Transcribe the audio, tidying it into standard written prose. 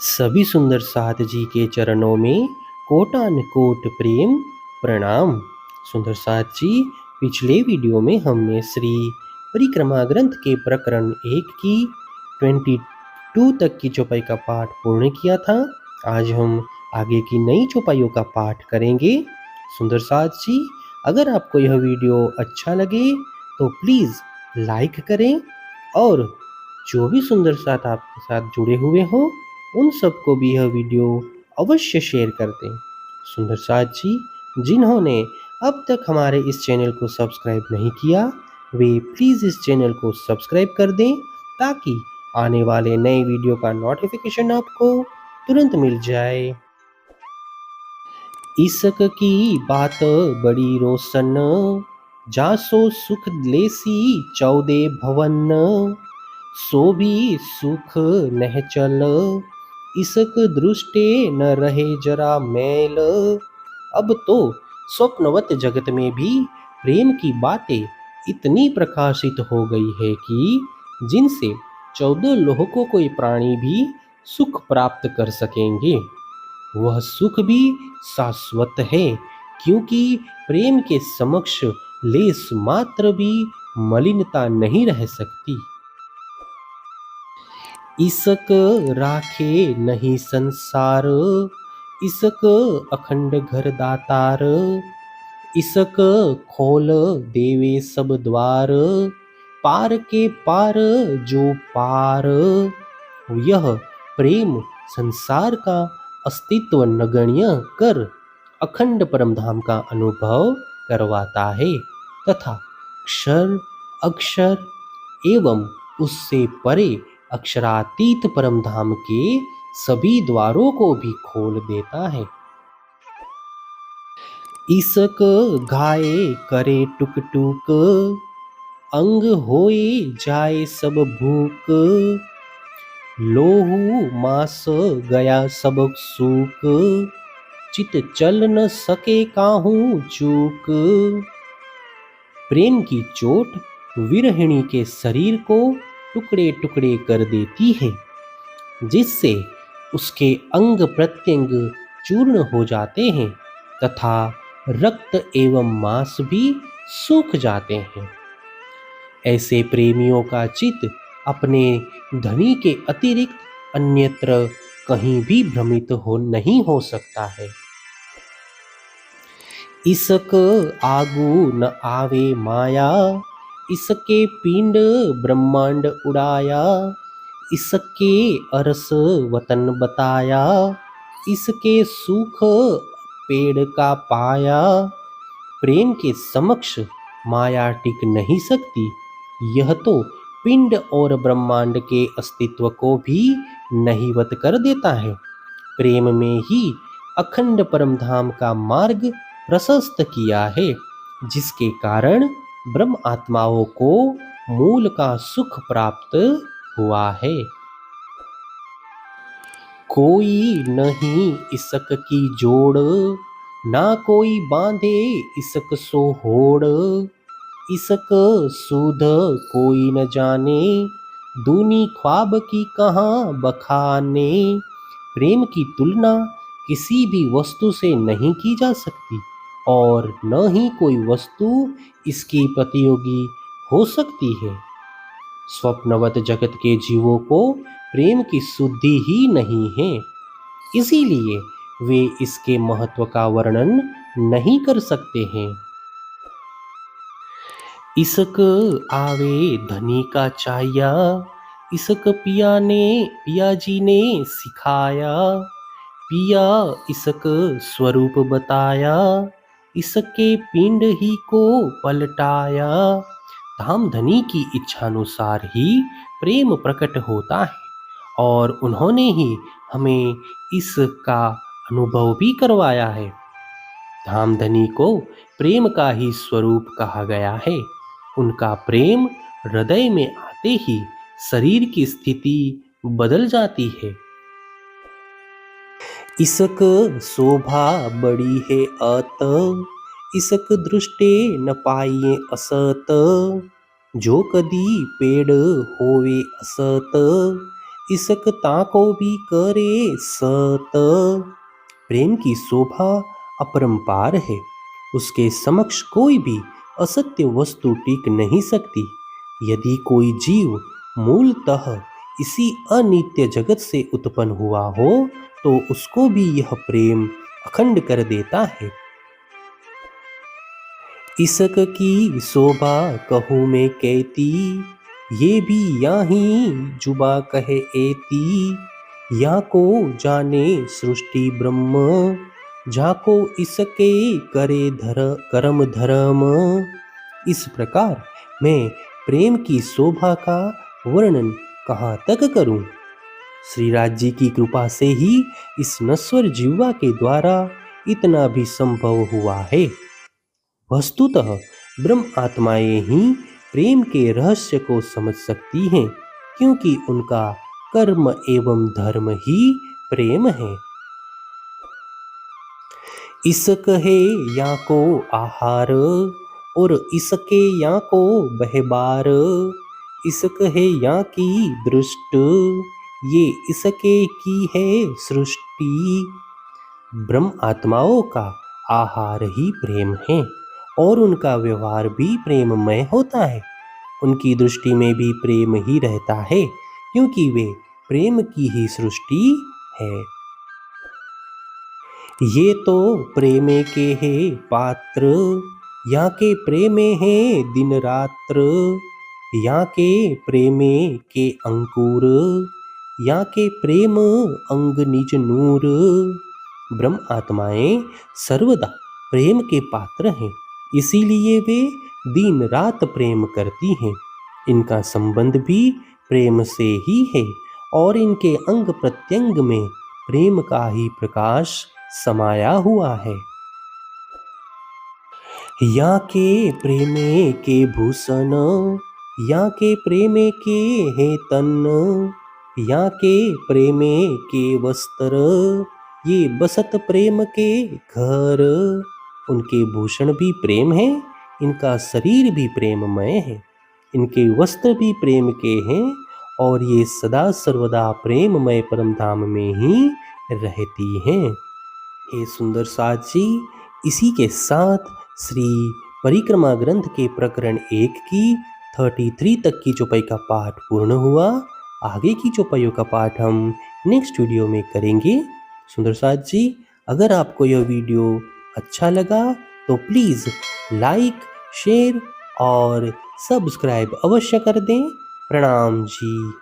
सभी सुंदर साथ जी के चरणों में कोटान कोट प्रेम प्रणाम। सुंदर साथ जी, पिछले वीडियो में हमने श्री परिक्रमा ग्रंथ के प्रकरण 1 की 22 तक की चौपाई का पाठ पूर्ण किया था। आज हम आगे की नई चौपाइयों का पाठ करेंगे। सुंदर साथ जी, अगर आपको यह वीडियो अच्छा लगे तो प्लीज़ लाइक करें और जो भी सुंदर साथ आपके साथ जुड़े हुए हों उन सबको भी यह वीडियो अवश्य शेयर कर दें। सुंदर साथ जी, जिन्होंने अब तक हमारे इस चैनल को सब्सक्राइब नहीं किया, वे प्लीज़ इस चैनल को सब्सक्राइब कर दें ताकि आने वाले नए वीडियो का नोटिफिकेशन आपको तुरंत मिल जाए। इशक की बात बड़ी रोशन, जासो सुख लेसी 14 भवन, सो भी सुख नह चल, इसक दृष्टे न रहे जरा मैल। अब तो स्वप्नवत जगत में भी प्रेम की बातें इतनी प्रकाशित हो गई है कि जिनसे 14 लोकों कोई प्राणी भी सुख प्राप्त कर सकेंगे। वह सुख भी शाश्वत है, क्योंकि प्रेम के समक्ष लेस मात्र भी मलिनता नहीं रह सकती। इसक राखे नहीं संसार, इसक अखंड घर दातार, इसक खोल देवे सब द्वार, पार के पार जो पार। यह प्रेम संसार का अस्तित्व नगण्य कर अखंड परमधाम का अनुभव करवाता है तथा क्षर अक्षर एवं उससे परे अक्षरातीत परमधाम के सभी द्वारों को भी खोल देता है। इसक घाये करे टुक टुक, अंग होए जाए सब भूक, लोहू मास गया सब सूक, चित चल न सके काहू चूक। प्रेम की चोट विरहिणी के शरीर को टुकड़े टुकड़े कर देती है, जिससे उसके अंग प्रत्यंग चूर्ण हो जाते हैं तथा रक्त एवं मांस भी सूख जाते हैं। ऐसे प्रेमियों का चित्त अपने धनी के अतिरिक्त अन्यत्र कहीं भी भ्रमित नहीं हो सकता है। इसक आगू न आवे माया, इसके पिंड ब्रह्मांड उड़ाया, इसके अरस वतन बताया, इसके सुख पेड़ का पाया। प्रेम के समक्ष माया टिक नहीं सकती। यह तो पिंड और ब्रह्मांड के अस्तित्व को भी नहीवत कर देता है। प्रेम में ही अखंड परमधाम का मार्ग प्रशस्त किया है, जिसके कारण ब्रह्म आत्माओं को मूल का सुख प्राप्त हुआ है। कोई नहीं इसक की जोड़, ना कोई बांधे इसक सो होड़, इसक सूध कोई न जाने, दूनी ख्वाब की कहाँ बखाने। प्रेम की तुलना किसी भी वस्तु से नहीं की जा सकती और न ही कोई वस्तु इसकी प्रतियोगी हो सकती है। स्वप्नवत जगत के जीवों को प्रेम की शुद्धि ही नहीं है, इसीलिए वे इसके महत्व का वर्णन नहीं कर सकते हैं। इसक आवे धनी का चाहिया, इसक पिया जी ने सिखाया, पिया इसक स्वरूप बताया, इसके पिंड ही को पलटाया। धाम धनी की इच्छानुसार ही प्रेम प्रकट होता है और उन्होंने ही हमें इसका अनुभव भी करवाया है। धामधनी को प्रेम का ही स्वरूप कहा गया है। उनका प्रेम हृदय में आते ही शरीर की स्थिति बदल जाती है। इसक शोभा बड़ी है अत, इसक दृष्टे न पाइए असत, जो कदी पेड़ होवे असत, इसकता को भी करे सत। प्रेम की शोभा अपरंपार है, उसके समक्ष कोई भी असत्य वस्तु टिक नहीं सकती। यदि कोई जीव मूलतः इसी अनित्य जगत से उत्पन्न हुआ हो तो उसको भी यह प्रेम अखंड कर देता है। इसक की शोभा कहूँ मैं कहती, ये भी याही जुबा कहे एती। या को जाने सृष्टि ब्रह्म, जाको इसके करे करम धर्म। इस प्रकार मैं प्रेम की शोभा का वर्णन कहाँ तक करूं? श्रीराज जी की कृपा से ही इस नश्वर जीवा के द्वारा इतना भी संभव हुआ है। वस्तुतः ब्रह्म आत्माएं ही प्रेम के रहस्य को समझ सकती हैं, क्योंकि उनका कर्म एवं धर्म ही प्रेम है। इसक है या को आहार, और इसके या को बहबार। इसक है या की दृष्ट, ये इसके की है सृष्टि। ब्रह्म आत्माओं का आहार ही प्रेम है और उनका व्यवहार भी प्रेममय होता है। उनकी दृष्टि में भी प्रेम ही रहता है, क्योंकि वे प्रेम की ही सृष्टि है। ये तो प्रेमे के है पात्र, या के प्रेमे है दिन रात्र। या के प्रेमे के अंकुर, या के प्रेम अंग निज नूर। ब्रह्म आत्माएं सर्वदा प्रेम के पात्र हैं, इसीलिए वे दिन रात प्रेम करती हैं। इनका संबंध भी प्रेम से ही है और इनके अंग प्रत्यंग में प्रेम का ही प्रकाश समाया हुआ है। या के प्रेमे के भूषण, या के प्रेमे के है तन। या के प्रेमे के वस्त्र, ये बसत प्रेम के घर। उनके भूषण भी प्रेम है, इनका शरीर भी प्रेममय है, इनके वस्त्र भी प्रेम के हैं और ये सदा सर्वदा प्रेममय परम धाम में ही रहती हैं। हे सुंदर साथ जी, इसी के साथ श्री परिक्रमा ग्रंथ के प्रकरण 1 की 33 तक की चौपाई का पाठ पूर्ण हुआ। आगे की चौपाइयों का पाठ हम नेक्स्ट वीडियो में करेंगे। सुंदर साथ जी, अगर आपको यह वीडियो अच्छा लगा तो प्लीज़ लाइक, शेयर और सब्सक्राइब अवश्य कर दें। प्रणाम जी।